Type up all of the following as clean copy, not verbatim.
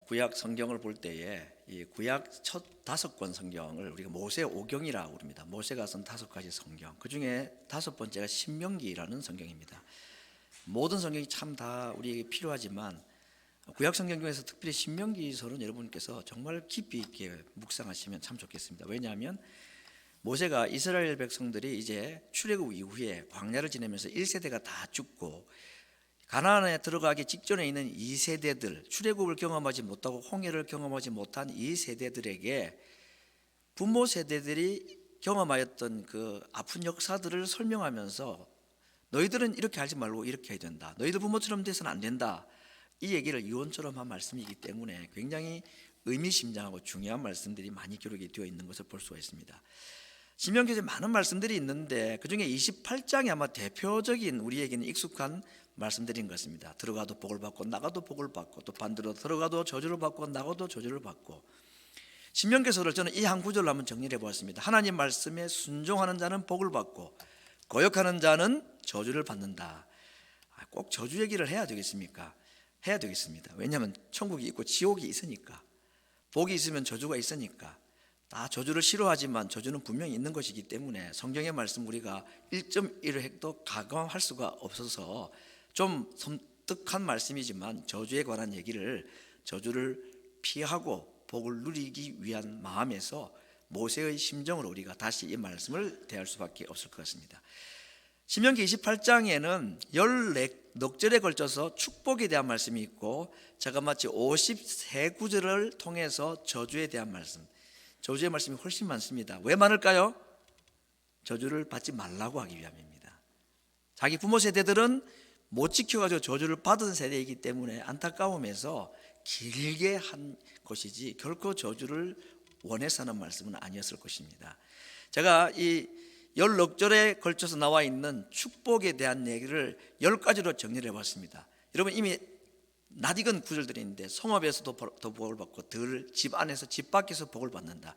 구약 성경을 볼 때에 이 구약 첫 5권 성경을 우리가 모세 오경이라고 부릅니다. 모세가 쓴 5가지 성경, 그 중에 5번째가 신명기라는 성경입니다. 모든 성경이 참 다 우리에게 필요하지만 구약 성경 중에서 특별히 신명기서는 여러분께서 정말 깊이 있게 묵상하시면 참 좋겠습니다. 왜냐하면 모세가 이스라엘 백성들이 이제 출애굽 이후에 광야를 지내면서 1세대가 다 죽고 가나안에 들어가기 직전에 있는 2세대들, 출애굽을 경험하지 못하고 홍해를 경험하지 못한 2세대들에게 부모 세대들이 경험하였던 그 아픈 역사들을 설명하면서 너희들은 이렇게 하지 말고 이렇게 해야 된다, 너희들 부모처럼 돼서는 안 된다, 이 얘기를 유언처럼 한 말씀이기 때문에 굉장히 의미심장하고 중요한 말씀들이 많이 기록이 되어 있는 것을 볼 수가 있습니다. 신명기에 많은 말씀들이 있는데 그중에 28장이 아마 대표적인 우리에게는 익숙한 말씀드린 것입니다. 들어가도 복을 받고 나가도 복을 받고, 또 반대로 들어가도 저주를 받고 나가도 저주를 받고. 신명기서를 저는 이 한 구절로 한번 정리해 보았습니다. 하나님 말씀에 순종하는 자는 복을 받고 거역하는 자는 저주를 받는다. 꼭 저주 얘기를 해야 되겠습니까? 해야 되겠습니다. 왜냐하면 천국이 있고 지옥이 있으니까, 복이 있으면 저주가 있으니까. 다 저주를 싫어하지만 저주는 분명히 있는 것이기 때문에 성경의 말씀 우리가 1.1을 해도 가감할 수가 없어서 좀 섬뜩한 말씀이지만 저주에 관한 얘기를, 저주를 피하고 복을 누리기 위한 마음에서 모세의 심정으로 우리가 다시 이 말씀을 대할 수밖에 없을 것 같습니다. 신명기 28장에는 14넉절에 걸쳐서 축복에 대한 말씀이 있고, 제가 마치 53구절을 통해서 저주에 대한 말씀, 저주의 말씀이 훨씬 많습니다. 왜 많을까요? 저주를 받지 말라고 하기 위함입니다. 자기 부모 세대들은 못 지켜가지고 저주를 받은 세대이기 때문에 안타까움에서 길게 한 것이지 결코 저주를 원해서 하는 말씀은 아니었을 것입니다. 제가 이 14절에 걸쳐서 나와 있는 축복에 대한 얘기를 10가지로 정리를 해봤습니다. 여러분 이미 낯익은 구절들이 있는데, 성읍에서도 더 복을 받고 집 안에서 집 밖에서 복을 받는다,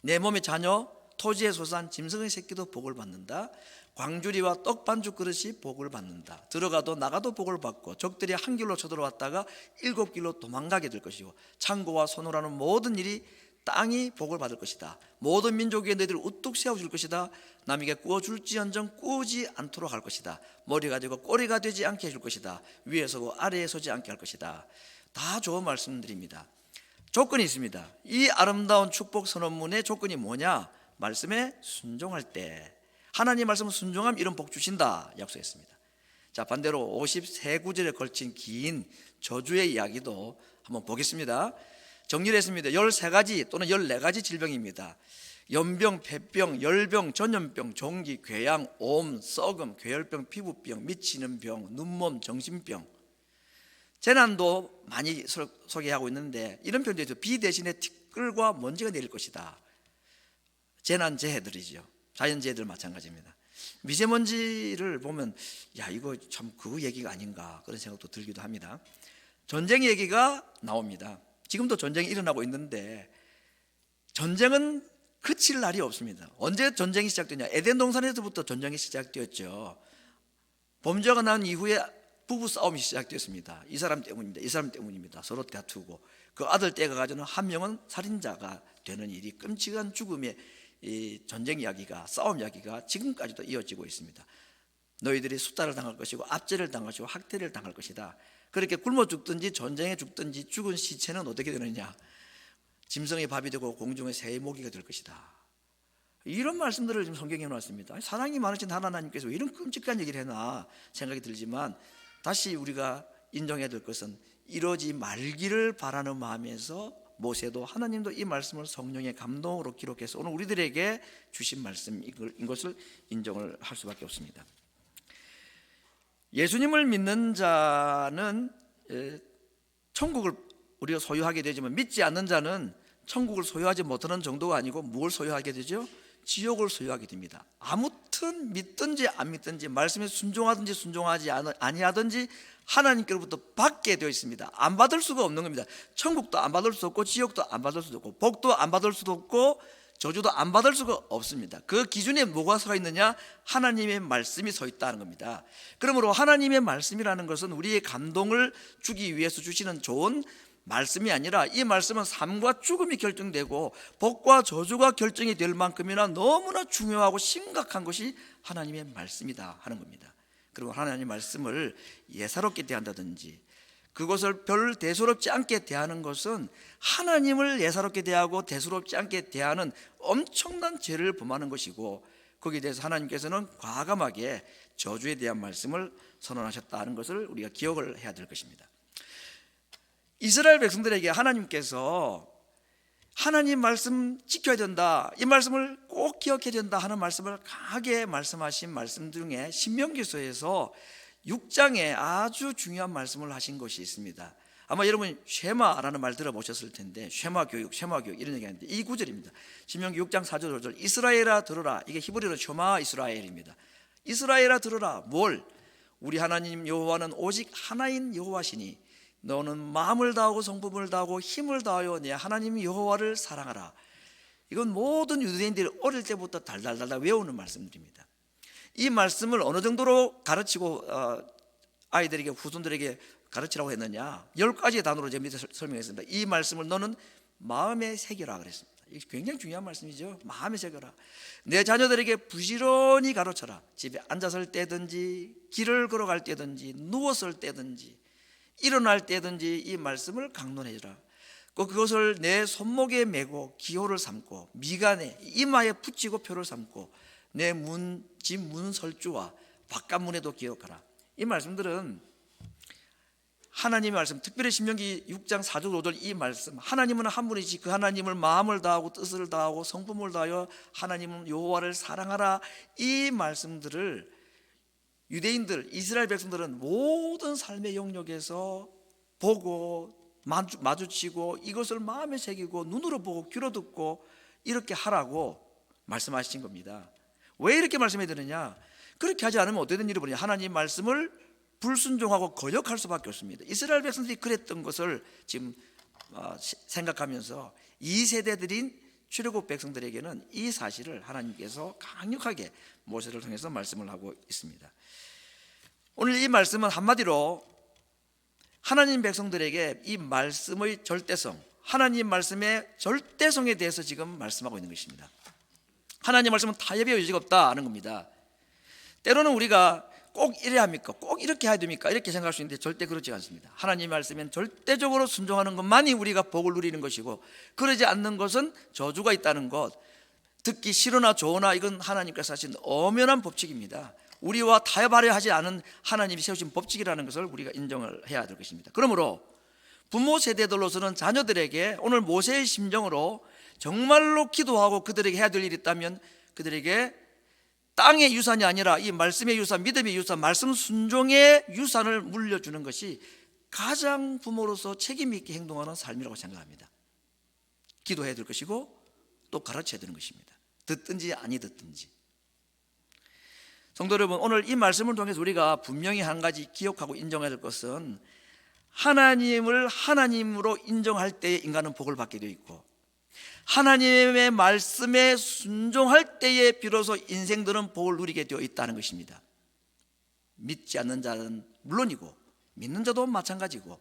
내 몸의 자녀 토지에 소산 짐승의 새끼도 복을 받는다, 광주리와 떡 반죽 그릇이 복을 받는다, 들어가도 나가도 복을 받고 적들이 한 길로 쳐들어왔다가 7길로 도망가게 될 것이고, 창고와 손으로 하는 모든 일이 땅이 복을 받을 것이다, 모든 민족의 너희들을 우뚝 세워줄 것이다, 남에게 꾸어줄지언정 꾸지 않도록 할 것이다, 머리가 되고 꼬리가 되지 않게 해줄 것이다, 위에 서고 아래에 서지 않게 할 것이다. 다 좋은 말씀드립니다. 조건이 있습니다. 이 아름다운 축복 선언문의 조건이 뭐냐? 말씀에 순종할 때, 하나님 말씀은 순종하면 이런 복 주신다 약속했습니다. 자, 반대로 53구절에 걸친 긴 저주의 이야기도 한번 보겠습니다. 정리를 했습니다. 13가지 또는 14가지 질병입니다. 연병, 폐병, 열병, 전염병, 종기, 궤양, 옴, 썩음, 괴혈병, 피부병, 미치는 병, 눈몸, 정신병. 재난도 많이 소개하고 있는데 이런 표현도 있죠. 비 대신에 티끌과 먼지가 내릴 것이다. 재난재해들이죠. 자연재해들 마찬가지입니다. 미세먼지를 보면 야, 이거 참 그 얘기가 아닌가 그런 생각도 들기도 합니다. 전쟁 얘기가 나옵니다. 지금도 전쟁이 일어나고 있는데 전쟁은 그칠 날이 없습니다. 언제 전쟁이 시작되냐? 에덴 동산에서부터 전쟁이 시작되었죠. 범죄가 난 이후에 부부 싸움이 시작되었습니다. 이 사람 때문입니다. 이 사람 때문입니다. 서로 다투고 그 아들 떼가 가지고는 한 명은 살인자가 되는 일이, 끔찍한 죽음의 이 전쟁 이야기가, 싸움 이야기가 지금까지도 이어지고 있습니다. 너희들이 수탈을 당할 것이고 압제를 당할 것이고 학대를 당할 것이다. 그렇게 굶어 죽든지 전쟁에 죽든지 죽은 시체는 어떻게 되느냐? 짐승의 밥이 되고 공중의 새의 모기가 될 것이다. 이런 말씀들을 지금 성경에 해놨습니다. 사랑이 많으신 하나님께서 왜 이런 끔찍한 얘기를 해나 생각이 들지만, 다시 우리가 인정해야 될 것은 이러지 말기를 바라는 마음에서 모세도 하나님도 이 말씀을 성령의 감동으로 기록해서 오늘 우리들에게 주신 말씀인 것을 인정을 할 수밖에 없습니다. 예수님을 믿는 자는 천국을 우리가 소유하게 되지만, 믿지 않는 자는 천국을 소유하지 못하는 정도가 아니고 무엇을 소유하게 되죠? 지옥을 소유하게 됩니다. 아무튼 믿든지 안 믿든지, 말씀에 순종하든지 순종하지 아니하든지 하나님께로부터 받게 되어 있습니다. 안 받을 수가 없는 겁니다. 천국도 안 받을 수 없고 지옥도 안 받을 수도 없고 복도 안 받을 수도 없고 저주도 안 받을 수가 없습니다. 그 기준에 뭐가 서 있느냐? 하나님의 말씀이 서 있다는 겁니다. 그러므로 하나님의 말씀이라는 것은 우리의 감동을 주기 위해서 주시는 좋은 말씀이 아니라 이 말씀은 삶과 죽음이 결정되고 복과 저주가 결정이 될 만큼이나 너무나 중요하고 심각한 것이 하나님의 말씀이다 하는 겁니다. 그리고 하나님의 말씀을 예사롭게 대한다든지 그것을 별 대수롭지 않게 대하는 것은 하나님을 예사롭게 대하고 대수롭지 않게 대하는 엄청난 죄를 범하는 것이고, 거기에 대해서 하나님께서는 과감하게 저주에 대한 말씀을 선언하셨다는 것을 우리가 기억을 해야 될 것입니다. 이스라엘 백성들에게 하나님께서 하나님 말씀 지켜야 된다, 이 말씀을 꼭 기억해야 된다 하는 말씀을 강하게 말씀하신 말씀 중에 신명기서에서 6장에 아주 중요한 말씀을 하신 것이 있습니다. 아마 여러분 쉐마라는 말 들어보셨을 텐데, 쉐마 교육 이런 얘기하는데 이 구절입니다. 신명기 6장 4절 5절, 이스라엘아 들으라. 이게 히브리어로 셔마 이스라엘입니다. 이스라엘아 들으라. 뭘? 우리 하나님 여호와는 오직 하나인 여호와시니 너는 마음을 다하고 성품을 다하고 힘을 다하여 내 하나님 여호와를 사랑하라. 이건 모든 유대인들이 어릴 때부터 달달달달 외우는 말씀들입니다. 이 말씀을 어느 정도로 가르치고 아이들에게, 후손들에게 가르치라고 했느냐, 10가지의 단어로 제가 밑에 설명했습니다. 이 말씀을 너는 마음에 새겨라 그랬습니다. 이게 굉장히 중요한 말씀이죠. 마음에 새겨라. 내 자녀들에게 부지런히 가르쳐라. 집에 앉았을 때든지 길을 걸어갈 때든지 누웠을 때든지 일어날 때든지 이 말씀을 강론해주라. 그것을 내 손목에 메고 기호를 삼고 미간에 이마에 붙이고 표를 삼고 내 집 문 설주와 바깥문에도 기억하라. 이 말씀들은 하나님의 말씀, 특별히 신명기 6장 4절 5절 이 말씀, 하나님은 한 분이지 그 하나님을 마음을 다하고 뜻을 다하고 성품을 다하여 하나님은 여호와를 사랑하라. 이 말씀들을 유대인들, 이스라엘 백성들은 모든 삶의 영역에서 보고 마주치고 이것을 마음에 새기고 눈으로 보고 귀로 듣고 이렇게 하라고 말씀하신 겁니다. 왜 이렇게 말씀해 드느냐? 그렇게 하지 않으면 어떻게 된 일이 벌어지냐? 하나님 말씀을 불순종하고 거역할 수밖에 없습니다. 이스라엘 백성들이 그랬던 것을 지금 생각하면서 2세대들인 출애굽 백성들에게는 이 사실을 하나님께서 강력하게 모세를 통해서 말씀을 하고 있습니다. 오늘 이 말씀은 한마디로 하나님 백성들에게 이 말씀의 절대성, 하나님 말씀의 절대성에 대해서 지금 말씀하고 있는 것입니다. 하나님 말씀은 타협의 여지가 없다는 겁니다. 때로는 우리가 꼭 이래야 합니까? 꼭 이렇게 해야 됩니까? 이렇게 생각할 수 있는데 절대 그렇지 않습니다. 하나님 말씀엔 절대적으로 순종하는 것만이 우리가 복을 누리는 것이고, 그러지 않는 것은 저주가 있다는 것, 듣기 싫으나 좋으나 이건 하나님께서 하신 엄연한 법칙입니다. 우리와 타협하려 하지 않은 하나님이 세우신 법칙이라는 것을 우리가 인정을 해야 될 것입니다. 그러므로 부모 세대들로서는 자녀들에게 오늘 모세의 심정으로 정말로 기도하고 그들에게 해야 될 일이 있다면 그들에게 땅의 유산이 아니라 이 말씀의 유산, 믿음의 유산, 말씀 순종의 유산을 물려주는 것이 가장 부모로서 책임 있게 행동하는 삶이라고 생각합니다. 기도해야 될 것이고 또 가르쳐야 되는 것입니다. 듣든지 아니 듣든지. 성도 여러분, 오늘 이 말씀을 통해서 우리가 분명히 한 가지 기억하고 인정해야 될 것은 하나님을 하나님으로 인정할 때에 인간은 복을 받게 되어 있고, 하나님의 말씀에 순종할 때에 비로소 인생들은 복을 누리게 되어 있다는 것입니다. 믿지 않는 자는 물론이고 믿는 자도 마찬가지고,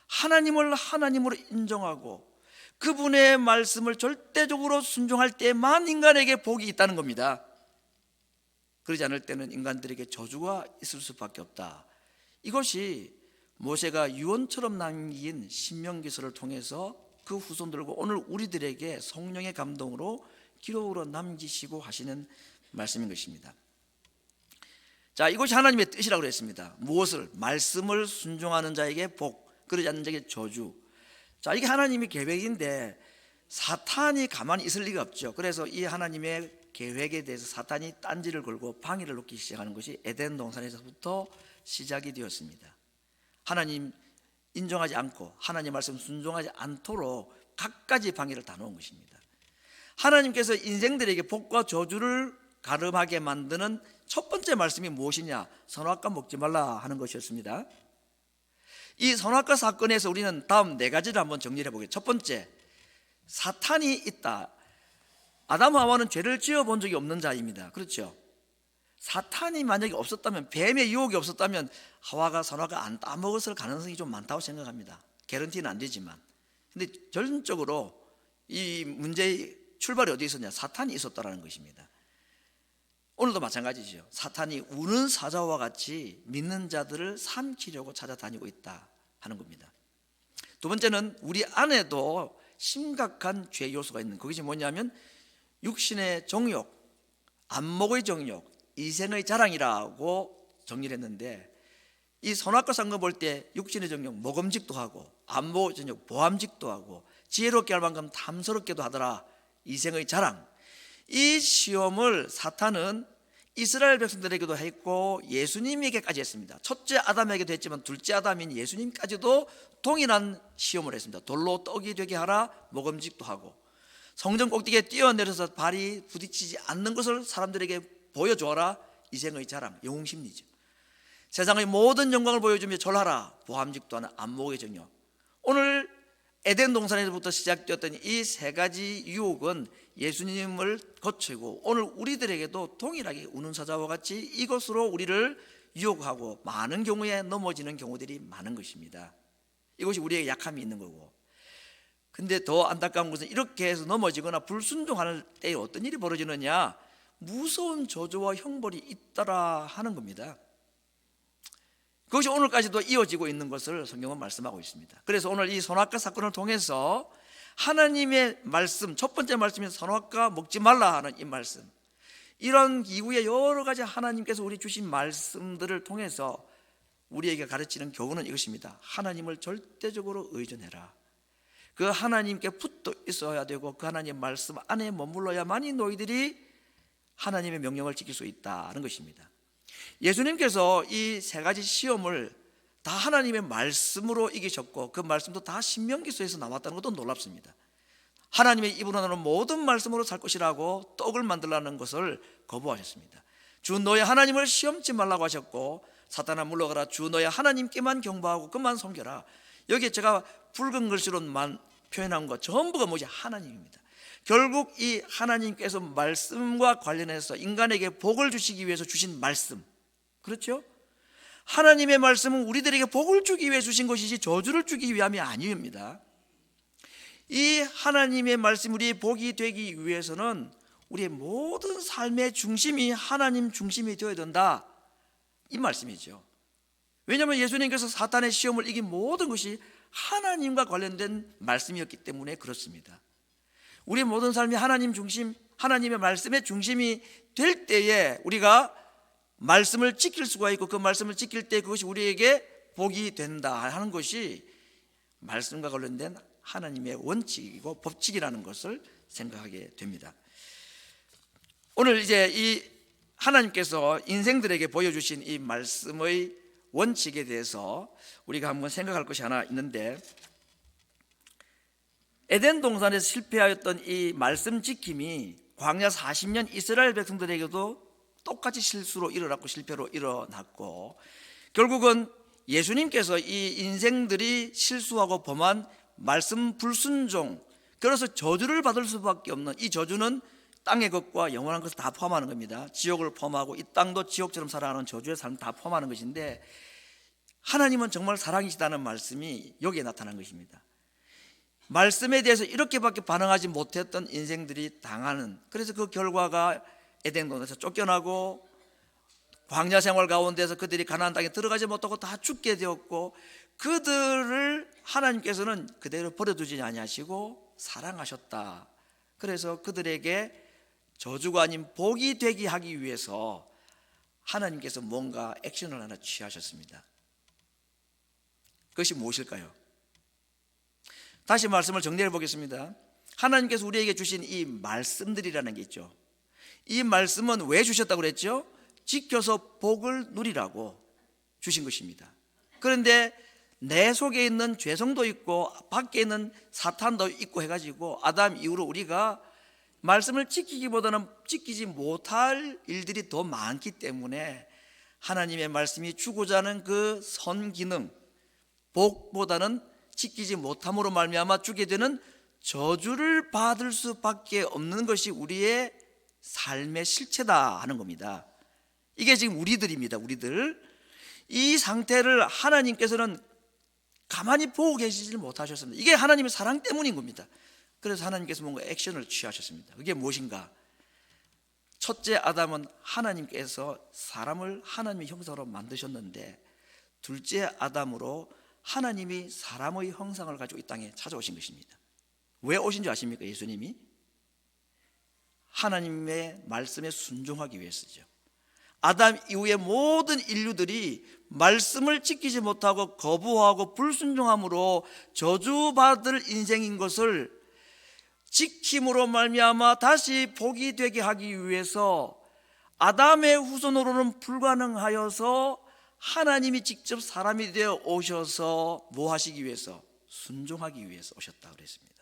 하나님을 하나님으로 인정하고 그분의 말씀을 절대적으로 순종할 때만 인간에게 복이 있다는 겁니다. 그러지 않을 때는 인간들에게 저주가 있을 수밖에 없다. 이것이 모세가 유언처럼 남긴 신명기서를 통해서 그 후손들과 오늘 우리들에게 성령의 감동으로 기록으로 남기시고 하시는 말씀인 것입니다. 자, 이것이 하나님의 뜻이라고 그랬습니다. 무엇을? 말씀을 순종하는 자에게 복, 그러지 않는 자에게 저주. 자, 이게 하나님의 계획인데 사탄이 가만히 있을 리가 없죠. 그래서 이 하나님의 계획에 대해서 사탄이 딴지를 걸고 방해를 놓기 시작하는 것이 에덴 동산에서부터 시작이 되었습니다. 하나님 인정하지 않고 하나님 말씀 순종하지 않도록 갖가지 방해를 다 놓은 것입니다. 하나님께서 인생들에게 복과 저주를 가름하게 만드는 첫 번째 말씀이 무엇이냐? 선악과 먹지 말라 하는 것이었습니다. 이 선악과 사건에서 우리는 다음 4가지를 한번 정리해 보겠습니다. 첫 번째, 사탄이 있다. 아담 하와는 죄를 지어본 적이 없는 자입니다. 그렇죠? 사탄이 만약에 없었다면, 뱀의 유혹이 없었다면 하와가 선악과 안 따먹었을 가능성이 좀 많다고 생각합니다. 개런티는 안 되지만. 근데 전적으로 이 문제의 출발이 어디 있었냐? 사탄이 있었다라는 것입니다. 오늘도 마찬가지죠. 사탄이 우는 사자와 같이 믿는 자들을 삼키려고 찾아다니고 있다 하는 겁니다. 두 번째는 우리 안에도 심각한 죄 요소가 있는, 그것이 뭐냐면 육신의 정욕, 안목의 정욕, 이생의 자랑이라고 정리를 했는데, 이 선악과 상거 볼 때 육신의 정욕, 먹음직도 하고, 안목의 정욕, 보암직도 하고, 지혜롭게 할 만큼 탐스럽게도 하더라, 이생의 자랑. 이 시험을 사탄은 이스라엘 백성들에게도 했고 예수님에게까지 했습니다. 첫째 아담에게도 했지만 둘째 아담인 예수님까지도 동일한 시험을 했습니다. 돌로 떡이 되게 하라, 먹음직도 하고, 성전 꼭대기에 뛰어내려서 발이 부딪히지 않는 것을 사람들에게 보여주어라, 이생의 자랑, 영웅심리죠. 세상의 모든 영광을 보여주며 절하라, 보암직도 하는 안목의 정욕. 오늘 에덴 동산에서부터 시작되었던 이 세 가지 유혹은 예수님을 거치고 오늘 우리들에게도 동일하게 우는 사자와 같이 이것으로 우리를 유혹하고 많은 경우에 넘어지는 경우들이 많은 것입니다. 이것이 우리에게 약함이 있는 거고, 근데 더 안타까운 것은 이렇게 해서 넘어지거나 불순종하는 때에 어떤 일이 벌어지느냐, 무서운 저주와 형벌이 잇따라 하는 겁니다. 그것이 오늘까지도 이어지고 있는 것을 성경은 말씀하고 있습니다. 그래서 오늘 이 선악과 사건을 통해서 하나님의 말씀, 첫 번째 말씀인 선악과 먹지 말라 하는 이 말씀, 이런 이후에 여러 가지 하나님께서 우리 주신 말씀들을 통해서 우리에게 가르치는 교훈은 이것입니다. 하나님을 절대적으로 의존해라. 그 하나님께 붙어 있어야 되고 그 하나님의 말씀 안에 머물러야만이 너희들이 하나님의 명령을 지킬 수 있다는 것입니다. 예수님께서 이 세 가지 시험을 다 하나님의 말씀으로 이기셨고 그 말씀도 다 신명기서에서 나왔다는 것도 놀랍습니다. 하나님의 입으로 나오는 모든 말씀으로 살 것이라고 떡을 만들라는 것을 거부하셨습니다. 주 너의 하나님을 시험치 말라고 하셨고, 사탄아 물러가라, 주 너의 하나님께만 경배하고 그만 섬겨라. 여기에 제가 붉은 글씨로만 표현한 것 전부가 뭐지? 하나님입니다. 결국 이 하나님께서 말씀과 관련해서 인간에게 복을 주시기 위해서 주신 말씀, 그렇죠? 하나님의 말씀은 우리들에게 복을 주기 위해 주신 것이지 저주를 주기 위함이 아닙니다. 이 하나님의 말씀, 우리의 복이 되기 위해서는 우리의 모든 삶의 중심이 하나님 중심이 되어야 된다, 이 말씀이죠. 왜냐하면 예수님께서 사탄의 시험을 이긴 모든 것이 하나님과 관련된 말씀이었기 때문에 그렇습니다. 우리의 모든 삶이 하나님 중심, 하나님의 말씀의 중심이 될 때에 우리가 말씀을 지킬 수가 있고 그 말씀을 지킬 때 그것이 우리에게 복이 된다 하는 것이 말씀과 관련된 하나님의 원칙이고 법칙이라는 것을 생각하게 됩니다. 오늘 이제 이 하나님께서 인생들에게 보여주신 이 말씀의 원칙에 대해서 우리가 한번 생각할 것이 하나 있는데, 에덴 동산에서 실패하였던 이 말씀 지킴이 광야 40년 이스라엘 백성들에게도 똑같이 실수로 일어났고 실패로 일어났고, 결국은 예수님께서 이 인생들이 실수하고 범한 말씀 불순종, 그래서 저주를 받을 수밖에 없는, 이 저주는 땅의 것과 영원한 것을 다 포함하는 겁니다. 지옥을 포함하고 이 땅도 지옥처럼 살아가는 저주의 삶을 다 포함하는 것인데, 하나님은 정말 사랑이시다는 말씀이 여기에 나타난 것입니다. 말씀에 대해서 이렇게밖에 반응하지 못했던 인생들이 당하는, 그래서 그 결과가 에덴 동산에서 쫓겨나고 광야 생활 가운데서 그들이 가나안 땅에 들어가지 못하고 다 죽게 되었고, 그들을 하나님께서는 그대로 버려두지 아니하시고 사랑하셨다. 그래서 그들에게 저주가 아닌 복이 되게 하기 위해서 하나님께서 뭔가 액션을 하나 취하셨습니다. 그것이 무엇일까요? 다시 말씀을 정리해 보겠습니다. 하나님께서 우리에게 주신 이 말씀들이라는 게 있죠. 이 말씀은 왜 주셨다고 그랬죠? 지켜서 복을 누리라고 주신 것입니다. 그런데 내 속에 있는 죄성도 있고 밖에 있는 사탄도 있고 해가지고 아담 이후로 우리가 말씀을 지키기보다는 지키지 못할 일들이 더 많기 때문에 하나님의 말씀이 주고자 하는 그 선기능, 복보다는 지키지 못함으로 말미암아 주게 되는 저주를 받을 수밖에 없는 것이 우리의 삶의 실체다 하는 겁니다. 이게 지금 우리들입니다. 우리들 이 상태를 하나님께서는 가만히 보고 계시지 못하셨습니다. 이게 하나님의 사랑 때문인 겁니다. 그래서 하나님께서 뭔가 액션을 취하셨습니다. 그게 무엇인가? 첫째 아담은 하나님께서 사람을 하나님의 형상으로 만드셨는데, 둘째 아담으로 하나님이 사람의 형상을 가지고 이 땅에 찾아오신 것입니다. 왜 오신 줄 아십니까? 예수님이 하나님의 말씀에 순종하기 위해서죠. 아담 이후의 모든 인류들이 말씀을 지키지 못하고 거부하고 불순종함으로 저주받을 인생인 것을 지킴으로 말미암아 다시 복이 되게 하기 위해서 아담의 후손으로는 불가능하여서 하나님이 직접 사람이 되어 오셔서 뭐 하시기 위해서? 순종하기 위해서 오셨다 그랬습니다.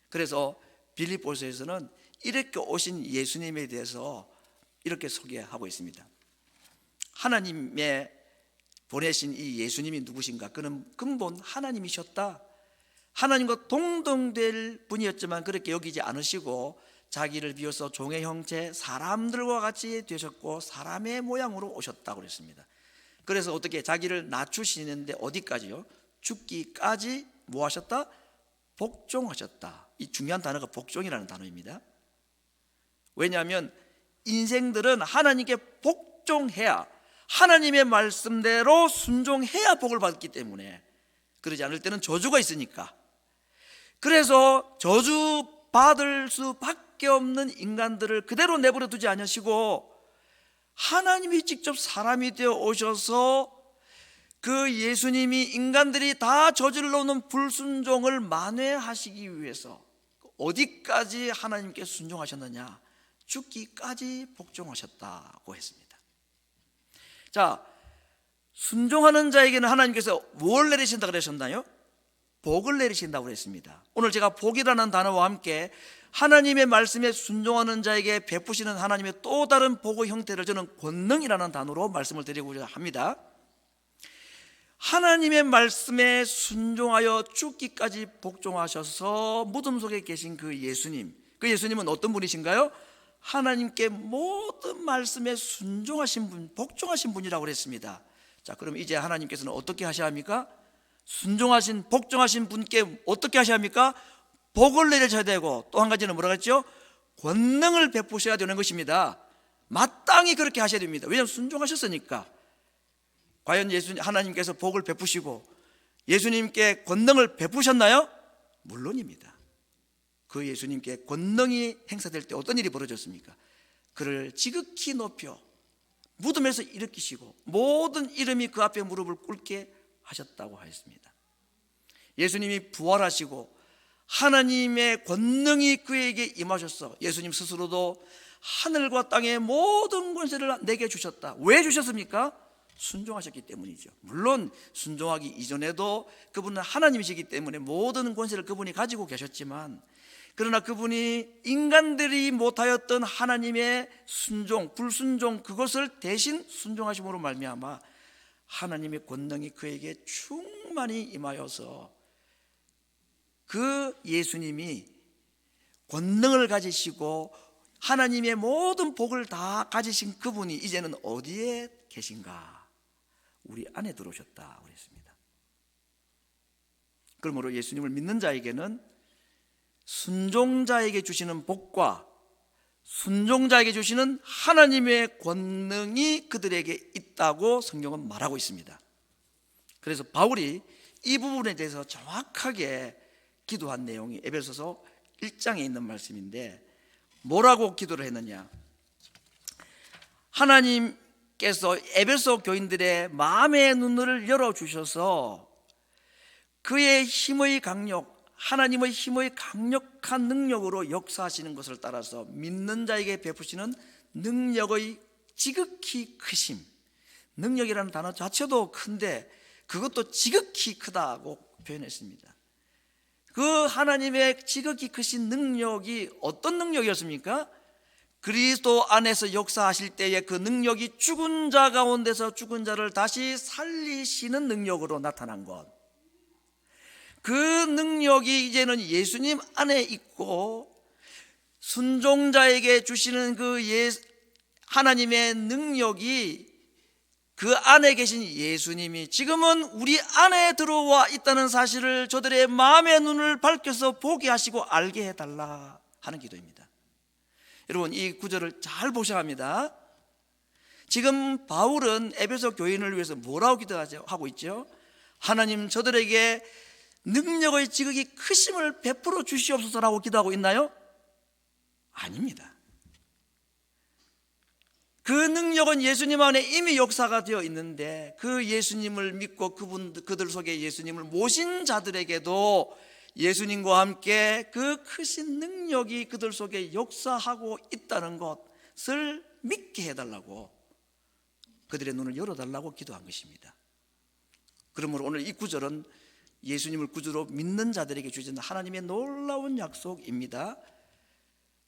그래서 빌립보서에서는 이렇게 오신 예수님에 대해서 이렇게 소개하고 있습니다. 하나님의 보내신 이 예수님이 누구신가? 그는 근본 하나님이셨다. 하나님과 동등될 분이었지만 그렇게 여기지 않으시고 자기를 비워서 종의 형체, 사람들과 같이 되셨고 사람의 모양으로 오셨다고 그랬습니다. 그래서 어떻게 자기를 낮추시는데 어디까지요? 죽기까지 뭐 하셨다? 복종하셨다. 이 중요한 단어가 복종이라는 단어입니다. 왜냐하면 인생들은 하나님께 복종해야, 하나님의 말씀대로 순종해야 복을 받기 때문에, 그러지 않을 때는 저주가 있으니까. 그래서 저주 받을 수밖에 없는 인간들을 그대로 내버려 두지 않으시고 하나님이 직접 사람이 되어 오셔서 그 예수님이 인간들이 다 저질러 놓은 불순종을 만회하시기 위해서 어디까지 하나님께 순종하셨느냐? 죽기까지 복종하셨다고 했습니다. 자, 순종하는 자에게는 하나님께서 뭘 내리신다고 그러셨나요? 복을 내리신다고 했습니다. 오늘 제가 복이라는 단어와 함께 하나님의 말씀에 순종하는 자에게 베푸시는 하나님의 또 다른 복의 형태를 저는 권능이라는 단어로 말씀을 드리고자 합니다. 하나님의 말씀에 순종하여 죽기까지 복종하셔서 무덤 속에 계신 그 예수님, 그 예수님은 어떤 분이신가요? 하나님께 모든 말씀에 순종하신 분, 복종하신 분이라고 그랬습니다. 자, 그럼 이제 하나님께서는 어떻게 하셔야 합니까? 순종하신, 복종하신 분께 어떻게 하셔야 합니까? 복을 내리셔야 되고, 또 한 가지는 뭐라고 했죠? 권능을 베푸셔야 되는 것입니다. 마땅히 그렇게 하셔야 됩니다. 왜냐하면 순종하셨으니까. 과연 하나님께서 복을 베푸시고 예수님께 권능을 베푸셨나요? 물론입니다. 그 예수님께 권능이 행사될 때 어떤 일이 벌어졌습니까? 그를 지극히 높여 무덤에서 일으키시고 모든 이름이 그 앞에 무릎을 꿇게 하셨다고 하였습니다. 예수님이 부활하시고 하나님의 권능이 그에게 임하셔서 예수님 스스로도 하늘과 땅의 모든 권세를 내게 주셨다. 왜 주셨습니까? 순종하셨기 때문이죠. 물론 순종하기 이전에도 그분은 하나님이시기 때문에 모든 권세를 그분이 가지고 계셨지만, 그러나 그분이 인간들이 못하였던 하나님의 순종, 불순종, 그것을 대신 순종하심으로 말미암아 하나님의 권능이 그에게 충만히 임하여서 그 예수님이 권능을 가지시고 하나님의 모든 복을 다 가지신 그분이 이제는 어디에 계신가? 우리 안에 들어오셨다 그랬습니다. 그러므로 예수님을 믿는 자에게는 순종자에게 주시는 복과 순종자에게 주시는 하나님의 권능이 그들에게 있다고 성경은 말하고 있습니다. 그래서 바울이 이 부분에 대해서 정확하게 기도한 내용이 에베소서 1장에 있는 말씀인데, 뭐라고 기도를 했느냐? 하나님께서 에베소 교인들의 마음의 눈을 열어주셔서 그의 힘의 강력, 하나님의 힘의 강력한 능력으로 역사하시는 것을 따라서 믿는 자에게 베푸시는 능력의 지극히 크심. 능력이라는 단어 자체도 큰데 그것도 지극히 크다고 표현했습니다. 그 하나님의 지극히 크신 능력이 어떤 능력이었습니까? 그리스도 안에서 역사하실 때에 그 능력이 죽은 자 가운데서 죽은 자를 다시 살리시는 능력으로 나타난 것. 그 능력이 이제는 예수님 안에 있고 순종자에게 주시는 그 하나님의 능력이 그 안에 계신 예수님이 지금은 우리 안에 들어와 있다는 사실을 저들의 마음의 눈을 밝혀서 보게 하시고 알게 해달라 하는 기도입니다. 여러분, 이 구절을 잘 보셔야 합니다. 지금 바울은 에베소 교인을 위해서 뭐라고 기도하고 있죠? 하나님, 저들에게 능력의 지극히 크심을 베풀어 주시옵소서라고 기도하고 있나요? 아닙니다. 그 능력은 예수님 안에 이미 역사가 되어 있는데, 그 예수님을 믿고 그들 속에 예수님을 모신 자들에게도 예수님과 함께 그 크신 능력이 그들 속에 역사하고 있다는 것을 믿게 해달라고, 그들의 눈을 열어달라고 기도한 것입니다. 그러므로 오늘 이 구절은 예수님을 구주로 믿는 자들에게 주시는 하나님의 놀라운 약속입니다.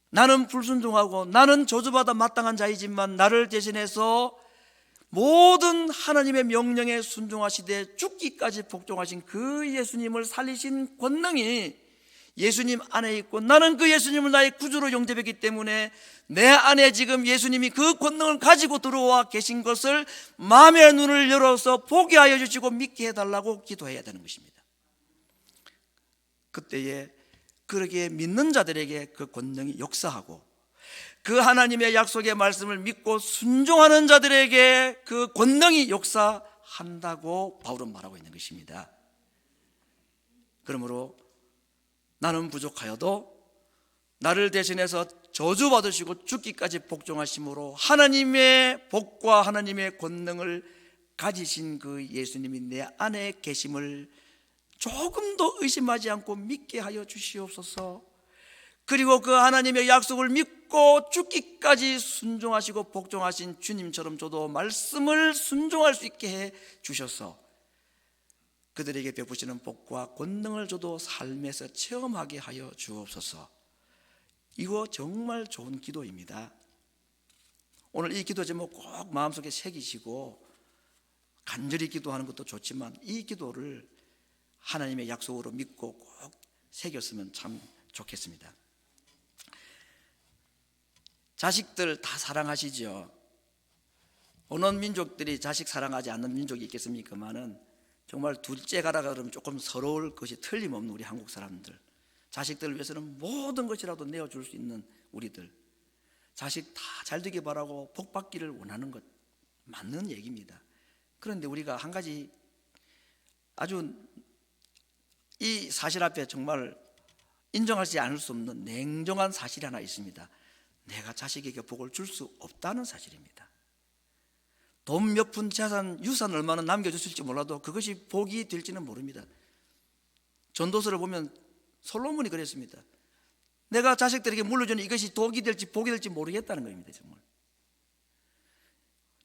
나는 불순종하고 나는 저주받아 마땅한 자이지만 나를 대신해서 모든 하나님의 명령에 순종하시되 죽기까지 복종하신 그 예수님을 살리신 권능이 예수님 안에 있고, 나는 그 예수님을 나의 구주로 영접했기 때문에 내 안에 지금 예수님이 그 권능을 가지고 들어와 계신 것을 마음의 눈을 열어서 보게 하여 주시고 믿게 해달라고 기도해야 되는 것입니다. 그때에 그렇게 믿는 자들에게 그 권능이 역사하고, 그 하나님의 약속의 말씀을 믿고 순종하는 자들에게 그 권능이 역사한다고 바울은 말하고 있는 것입니다. 그러므로 나는 부족하여도 나를 대신해서 저주받으시고 죽기까지 복종하심으로 하나님의 복과 하나님의 권능을 가지신 그 예수님이 내 안에 계심을 조금도 의심하지 않고 믿게 하여 주시옵소서. 그리고 그 하나님의 약속을 믿고 죽기까지 순종하시고 복종하신 주님처럼 저도 말씀을 순종할 수 있게 해 주셔서 그들에게 베푸시는 복과 권능을 저도 삶에서 체험하게 하여 주옵소서. 이거 정말 좋은 기도입니다. 오늘 이 기도 제목 꼭 마음속에 새기시고 간절히 기도하는 것도 좋지만 이 기도를 하나님의 약속으로 믿고 꼭 새겼으면 참 좋겠습니다. 자식들 다 사랑하시죠? 어느 민족들이 자식 사랑하지 않는 민족이 있겠습니까마는 정말 둘째 가라 그러면 조금 서러울 것이 틀림없는 우리 한국 사람들, 자식들을 위해서는 모든 것이라도 내어줄 수 있는 우리들, 자식 다 잘 되길 바라고 복 받기를 원하는 것 맞는 얘기입니다. 그런데 우리가 한 가지 아주 이 사실 앞에 정말 인정하지 않을 수 없는 냉정한 사실이 하나 있습니다. 내가 자식에게 복을 줄 수 없다는 사실입니다. 돈 몇 푼, 재산, 유산 얼마나 남겨줬을지 몰라도 그것이 복이 될지는 모릅니다. 전도서를 보면 솔로몬이 그랬습니다. 내가 자식들에게 물려주는 이것이 독이 될지 복이 될지 모르겠다는 겁니다. 정말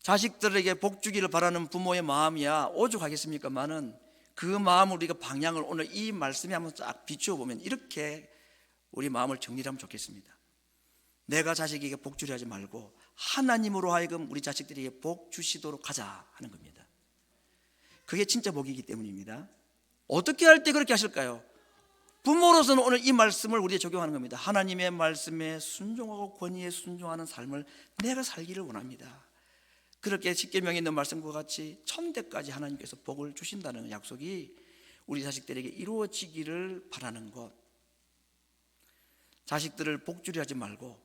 자식들에게 복 주기를 바라는 부모의 마음이야 오죽하겠습니까마는 그 마음을 우리가 방향을 오늘 이 말씀에 한번 쫙 비추어 보면 이렇게 우리 마음을 정리하면 좋겠습니다. 내가 자식에게 복 주려 하지 말고 하나님으로 하여금 우리 자식들에게 복 주시도록 하자 하는 겁니다. 그게 진짜 복이기 때문입니다. 어떻게 할 때 그렇게 하실까요? 부모로서는 오늘 이 말씀을 우리에 적용하는 겁니다. 하나님의 말씀에 순종하고 권위에 순종하는 삶을 내가 살기를 원합니다. 그렇게 십계명에 있는 말씀과 같이 천대까지 하나님께서 복을 주신다는 약속이 우리 자식들에게 이루어지기를 바라는 것. 자식들을 복 주려 하지 말고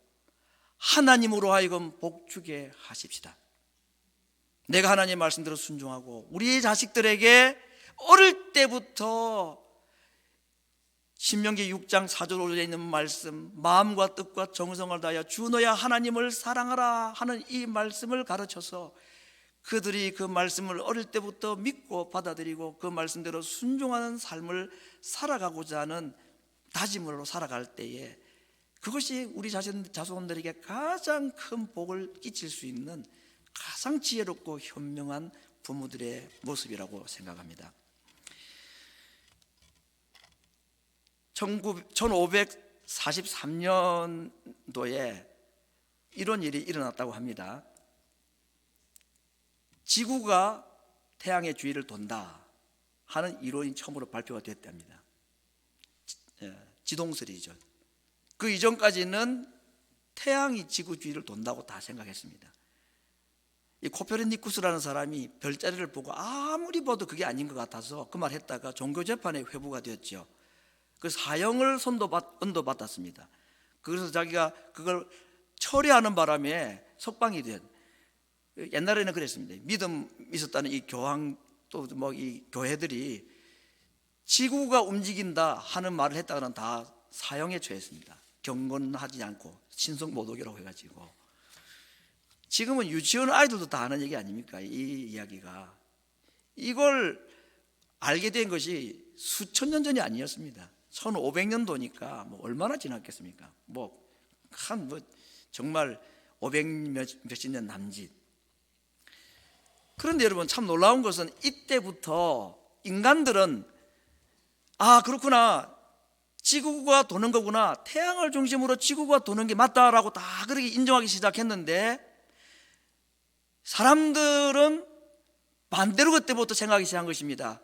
하나님으로 하여금 복 주게 하십시다. 내가 하나님의 말씀대로 순종하고 우리 자식들에게 어릴 때부터 신명기 6장 4절로 되어 있는 말씀, 마음과 뜻과 정성을 다하여 주 너야 하나님을 사랑하라 하는 이 말씀을 가르쳐서 그들이 그 말씀을 어릴 때부터 믿고 받아들이고 그 말씀대로 순종하는 삶을 살아가고자 하는 다짐으로 살아갈 때에 그것이 우리 자손들에게 가장 큰 복을 끼칠 수 있는 가장 지혜롭고 현명한 부모들의 모습이라고 생각합니다. 1543년도에 이런 일이 일어났다고 합니다. 지구가 태양의 주위를 돈다 하는 이론이 처음으로 발표가 됐답니다. 지동설이죠. 그 이전까지는 태양이 지구 주위를 돈다고 다 생각했습니다. 이 코페르니쿠스라는 사람이 별자리를 보고 아무리 봐도 그게 아닌 것 같아서 그 말 했다가 종교재판에 회부가 되었죠. 그 사형을 언도받았습니다. 그래서 자기가 그걸 철회하는 바람에 석방이 된, 옛날에는 그랬습니다. 믿음 있었다는 이 교황 또 뭐 이 교회들이 지구가 움직인다 하는 말을 했다가는 다 사형에 처했습니다. 경건하지 않고 신성모독이라고 해가지고. 지금은 유치원 아이들도 다 아는 얘기 아닙니까? 이 이야기가. 이걸 알게 된 것이 수천 년 전이 아니었습니다. 1500년도니까 뭐 얼마나 지났겠습니까? 정말 500몇십 년 남짓. 그런데 여러분, 참 놀라운 것은 이때부터 인간들은 그렇구나, 지구가 도는 거구나, 태양을 중심으로 지구가 도는 게 맞다라고 다 그렇게 인정하기 시작했는데, 사람들은 반대로 그때부터 생각하기 시작한 것입니다.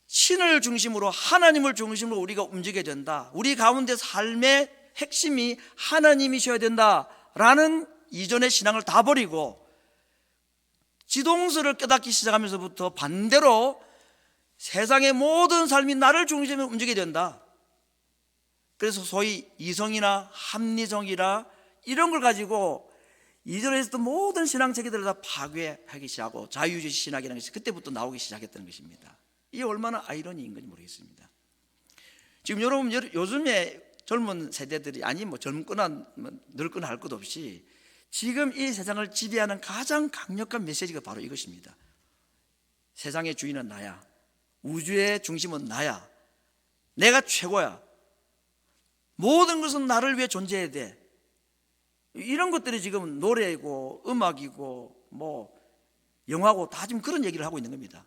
신을 중심으로, 하나님을 중심으로 우리가 움직여야 된다, 우리 가운데 삶의 핵심이 하나님이셔야 된다라는 이전의 신앙을 다 버리고 지동설을 깨닫기 시작하면서부터 반대로 세상의 모든 삶이 나를 중심으로 움직여야 된다. 그래서 소위 이성이나 합리성이라 이런 걸 가지고 이전에 있었던 모든 신앙 체계들을 다 파괴하기 시작하고 자유주의 신학이라는 것이 그때부터 나오기 시작했다는 것입니다. 이게 얼마나 아이러니인 건지 모르겠습니다. 지금 여러분, 요즘에 젊은 세대들이, 아니 뭐 젊거나 늙거나 할 것 없이 지금 이 세상을 지배하는 가장 강력한 메시지가 바로 이것입니다. 세상의 주인은 나야, 우주의 중심은 나야, 내가 최고야, 모든 것은 나를 위해 존재해야 돼. 이런 것들이 지금 노래이고 음악이고 뭐 영화고 다 지금 그런 얘기를 하고 있는 겁니다.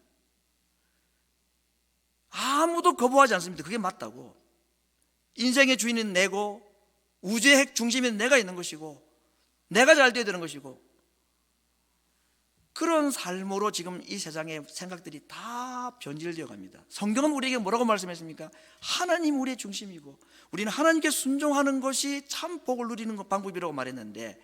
아무도 거부하지 않습니다. 그게 맞다고. 인생의 주인은 내고 우주의 핵 중심에 내가 있는 것이고 내가 잘 돼야 되는 것이고, 그런 삶으로 지금 이 세상의 생각들이 다 변질되어 갑니다. 성경은 우리에게 뭐라고 말씀했습니까? 하나님 우리의 중심이고 우리는 하나님께 순종하는 것이 참 복을 누리는 방법이라고 말했는데,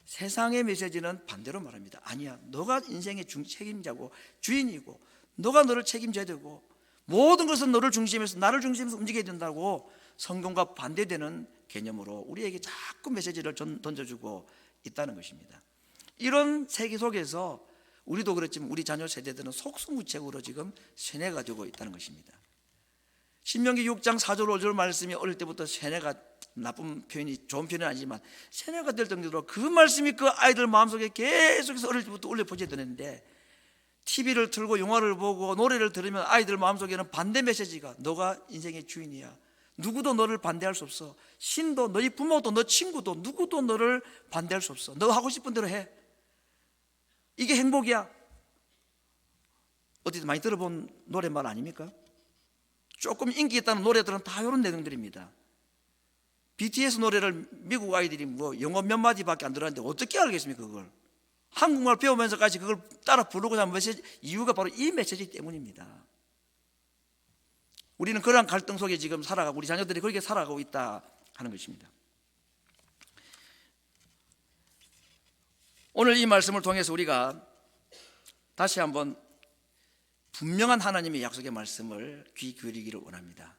세상의 메시지는 반대로 말합니다. 아니야, 너가 인생의 책임자고 주인이고 너가 너를 책임져야 되고 모든 것은 너를 중심에서, 나를 중심에서 움직여야 된다고 성경과 반대되는 개념으로 우리에게 자꾸 메시지를 던져주고 있다는 것입니다. 이런 세계 속에서 우리도 그렇지만 우리 자녀 세대들은 속수무책으로 지금 세뇌가 되고 있다는 것입니다. 신명기 6장 4절 5절 말씀이 어릴 때부터 세뇌가, 나쁜 표현이 좋은 표현은 아니지만 세뇌가 될 정도로 그 말씀이 그 아이들 마음속에 계속해서 어릴 때부터 울려 퍼져드는데, TV를 틀고 영화를 보고 노래를 들으면 아이들 마음속에는 반대 메시지가, 너가 인생의 주인이야, 누구도 너를 반대할 수 없어, 신도 너희 부모도 너 친구도 누구도 너를 반대할 수 없어, 너 하고 싶은 대로 해, 이게 행복이야. 어디서 많이 들어본 노래말 아닙니까? 조금 인기 있다는 노래들은 다 이런 내용들입니다. BTS 노래를 미국 아이들이 뭐 영어 몇 마디밖에 안 들었는데 어떻게 알겠습니까? 그걸 한국말 배우면서까지 그걸 따라 부르고자 하는 메시지, 이유가 바로 이 메시지 때문입니다. 우리는 그러한 갈등 속에 지금 살아가고 우리 자녀들이 그렇게 살아가고 있다 하는 것입니다. 오늘 이 말씀을 통해서 우리가 다시 한번 분명한 하나님의 약속의 말씀을 귀 기울이기를 원합니다.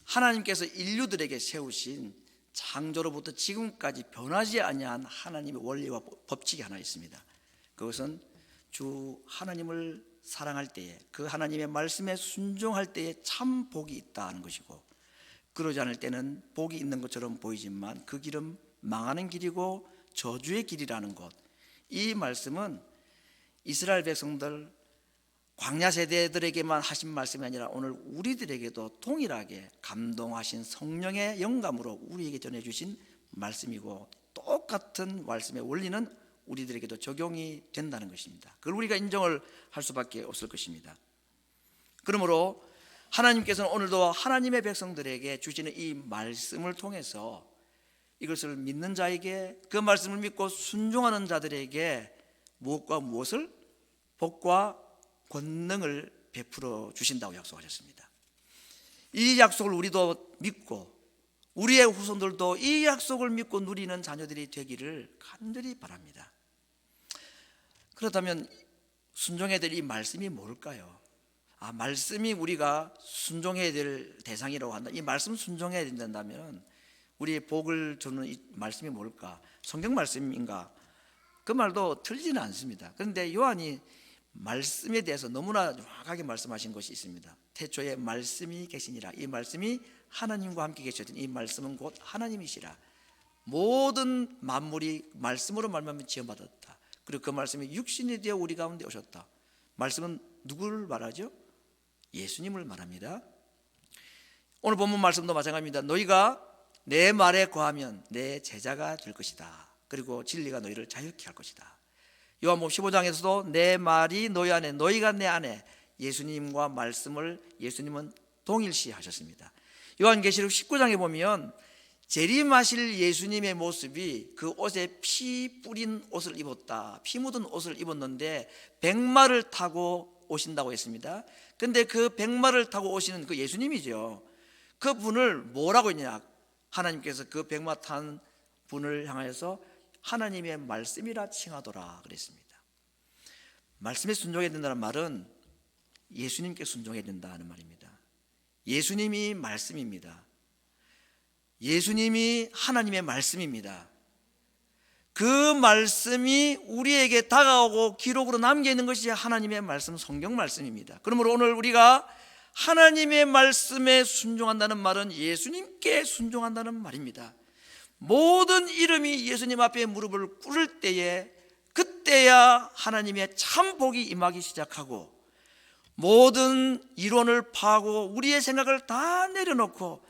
하나님께서 인류들에게 세우신 창조로부터 지금까지 변하지 아니한 하나님의 원리와 법칙이 하나 있습니다. 그것은 주 하나님을 사랑할 때에, 그 하나님의 말씀에 순종할 때에 참 복이 있다는 것이고, 그러지 않을 때는 복이 있는 것처럼 보이지만 그 길은 망하는 길이고 저주의 길이라는 것, 이 말씀은 이스라엘 백성들, 광야 세대들에게만 하신 말씀이 아니라 오늘 우리들에게도 동일하게 감동하신 성령의 영감으로 우리에게 전해주신 말씀이고, 똑같은 말씀의 원리는 우리들에게도 적용이 된다는 것입니다. 그걸 우리가 인정을 할 수밖에 없을 것입니다. 그러므로 하나님께서는 오늘도 하나님의 백성들에게 주시는 이 말씀을 통해서 이것을 믿는 자에게, 그 말씀을 믿고 순종하는 자들에게 무엇과 무엇을? 복과 권능을 베풀어 주신다고 약속하셨습니다. 이 약속을 우리도 믿고 우리의 후손들도 이 약속을 믿고 누리는 자녀들이 되기를 간절히 바랍니다. 그렇다면 순종해야 될 이 말씀이 뭘까요? 말씀이 우리가 순종해야 될 대상이라고 한다. 이 말씀 순종해야 된다면 우리의 복을 주는 이 말씀이 뭘까? 성경 말씀인가? 그 말도 틀리지는 않습니다. 그런데 요한이 말씀에 대해서 너무나 정확하게 말씀하신 것이 있습니다. 태초에 말씀이 계시니라. 이 말씀이 하나님과 함께 계셨더니 이 말씀은 곧 하나님이시라. 모든 만물이 말씀으로 말미암아 지음받았다. 그리고 그 말씀이 육신이 되어 우리 가운데 오셨다. 말씀은 누구를 말하죠? 예수님을 말합니다. 오늘 본문 말씀도 마찬가지입니다. 너희가 내 말에 거하면 내 제자가 될 것이다. 그리고 진리가 너희를 자유케 할 것이다. 요한복음 15장에서도 내 말이 너희 안에 너희가 내 안에, 예수님과 말씀을 예수님은 동일시하셨습니다. 요한계시록 19장에 보면 재림하실 예수님의 모습이 그 옷에 피 뿌린 옷을 입었다, 피 묻은 옷을 입었는데 백마를 타고 오신다고 했습니다. 그런데 그 백마를 타고 오시는 그 예수님이죠. 그 분을 뭐라고 했냐? 하나님께서 그 백마 탄 분을 향하여서 하나님의 말씀이라 칭하더라 그랬습니다. 말씀에 순종해야 된다는 말은 예수님께 순종해야 된다는 말입니다. 예수님이 말씀입니다. 예수님이 하나님의 말씀입니다. 그 말씀이 우리에게 다가오고 기록으로 남겨있는 것이 하나님의 말씀, 성경 말씀입니다. 그러므로 오늘 우리가 하나님의 말씀에 순종한다는 말은 예수님께 순종한다는 말입니다. 모든 이름이 예수님 앞에 무릎을 꿇을 때에 그때야 하나님의 참 복이 임하기 시작하고 모든 이론을 파고 우리의 생각을 다 내려놓고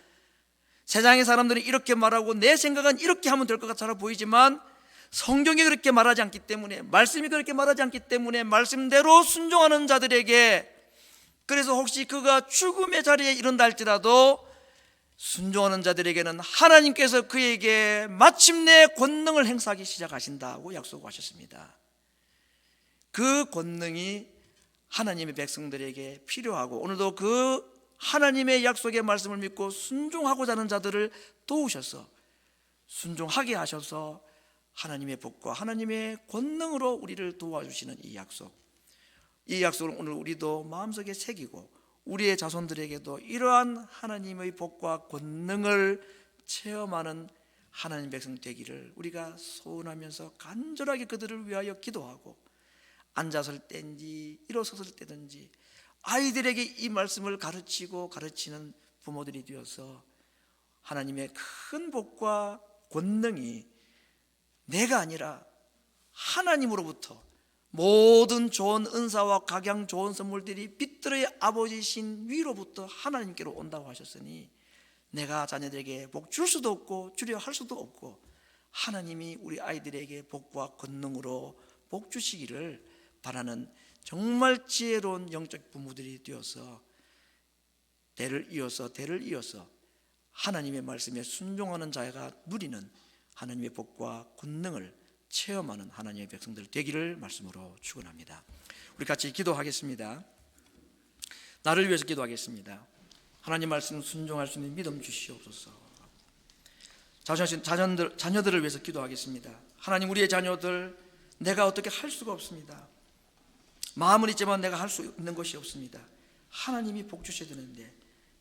세상의 사람들이 이렇게 말하고 내 생각은 이렇게 하면 될 것 같아 보이지만 성경이 그렇게 말하지 않기 때문에, 말씀이 그렇게 말하지 않기 때문에 말씀대로 순종하는 자들에게, 그래서 혹시 그가 죽음의 자리에 이른다 할지라도 순종하는 자들에게는 하나님께서 그에게 마침내 권능을 행사하기 시작하신다고 약속하셨습니다. 그 권능이 하나님의 백성들에게 필요하고 오늘도 그 하나님의 약속의 말씀을 믿고 순종하고자 하는 자들을 도우셔서 순종하게 하셔서 하나님의 복과 하나님의 권능으로 우리를 도와주시는 이 약속, 이 약속을 오늘 우리도 마음속에 새기고 우리의 자손들에게도 이러한 하나님의 복과 권능을 체험하는 하나님 백성 되기를 우리가 소원하면서 간절하게 그들을 위하여 기도하고 앉았을 때인지 일어섰을 때든지 아이들에게 이 말씀을 가르치고 가르치는 부모들이 되어서 하나님의 큰 복과 권능이 내가 아니라 하나님으로부터 모든 좋은 은사와 각양 좋은 선물들이 빛들의 아버지신 위로부터 하나님께로 온다고 하셨으니 내가 자녀들에게 복 줄 수도 없고 주려 할 수도 없고 하나님이 우리 아이들에게 복과 권능으로 복 주시기를 바라는 정말 지혜로운 영적 부모들이 되어서 대를 이어서 하나님의 말씀에 순종하는 자가 누리는 하나님의 복과 권능을 체험하는 하나님의 백성들 되기를 말씀으로 축원합니다. 우리 같이 기도하겠습니다. 나를 위해서 기도하겠습니다. 하나님 말씀 순종할 수 있는 믿음 주시옵소서. 자녀들을 위해서 기도하겠습니다. 하나님, 우리의 자녀들 내가 어떻게 할 수가 없습니다. 마음은 있지만 내가 할 수 있는 것이 없습니다. 하나님이 복 주셔야 되는데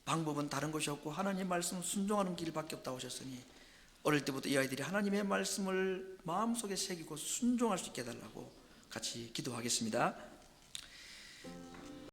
방법은 다른 것이 없고 하나님 말씀 순종하는 길밖에 없다고 하셨으니 어릴 때부터 이 아이들이 하나님의 말씀을 마음속에 새기고 순종할 수 있게 해달라고 같이 기도하겠습니다.